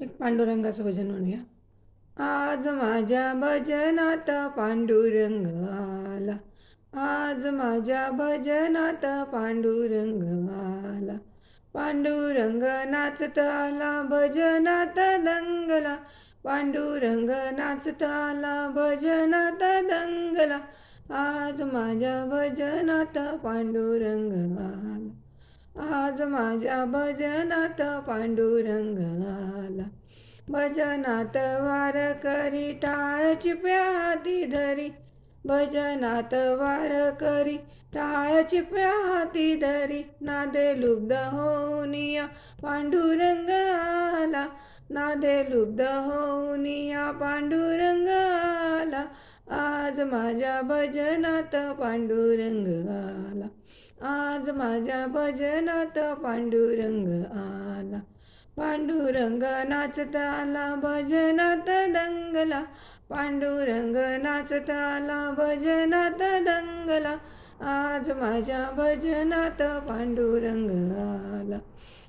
एक पांडुरंगाचं भजन म्हणूया. आज माझ्या भजनात पांडुरंग आला, आज माझ्या भजनात पांडुरंग आला. पांडुरंग नाचत आला, भजनात दंगला. पांडुरंग नाचत आला, भजनात दंगला. आज माझ्या भजनात पांडुरंग आला, आज माझ्या भजनात पांडुरंग आला. भजनात वारकरी टाळ चिपळ्या हाती धरी, भजनात वारकरी टाळ चिपळ्या हाती धरी. नादे लुब्ध होऊनिया पांडुरंग आला, नादे लुब्ध होऊनिया पांडुरंग आला. आज माझ्या भजनात पांडुरंग आला, आज माझ्या भजनात पांडुरंग आला. पांडुरंग नाचत आला, भजनात दंगला. पांडुरंग नाचत आला, भजनात दंगला. आज माझ्या भजनात पांडुरंग आला,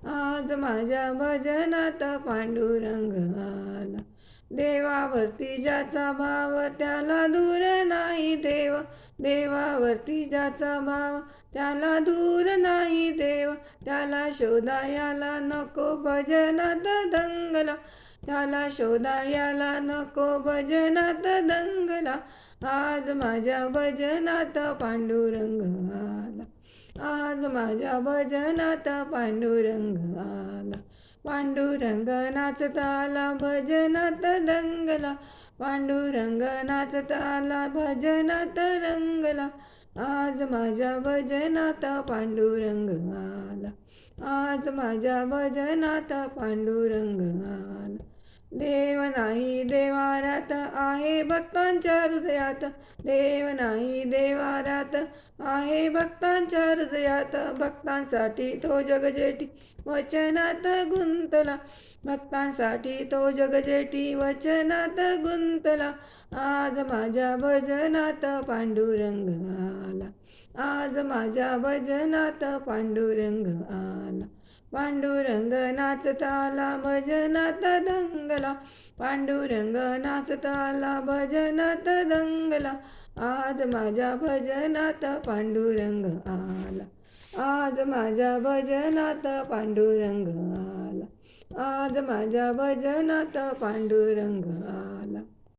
आज माझ्या भजनात पांडुरंग आला. देवावरती ज्याचा भाव त्याला दूर नाही देव, देवावरती ज्याचा भाव त्याला दूर नाही देव. त्याला शोधायला नको भजनात दंगला, त्याला शोधायला नको भजनात दंगला. आज माझ्या भजनात पांडुरंग आला, आज माझ्या भजनात पांडुरंग आला. पांडुरंग नाचत आला, भजनात दंगला. पांडुरंग नाचत आला, भजनात रंगला. आज माझ्या भजनात पांडुरंग आला, आज माझ्या भजनात पांडुरंग आला. देव नाही देवारात आहे भक्तांच्या हृदयात, देव नाही देवारात आहे भक्तांच्या हृदयात. भक्तांसाठी तो जगजेटी वचनात गुंतला, भक्तांसाठी तो जगजेटी वचनात गुंतला. आज माझ्या भजनात पांडुरंग आला, आज माझ्या भजनात पांडुरंग आला. पांडुरंग नाचत आला, भजनात दंगला. पांडुरंग नाचत आला, भजनात दंगला. आज माझ्या भजनात पांडुरंग आला, आज माझ्या भजनात पांडुरंग आला, आज माझ्या भजनात पांडुरंग आला.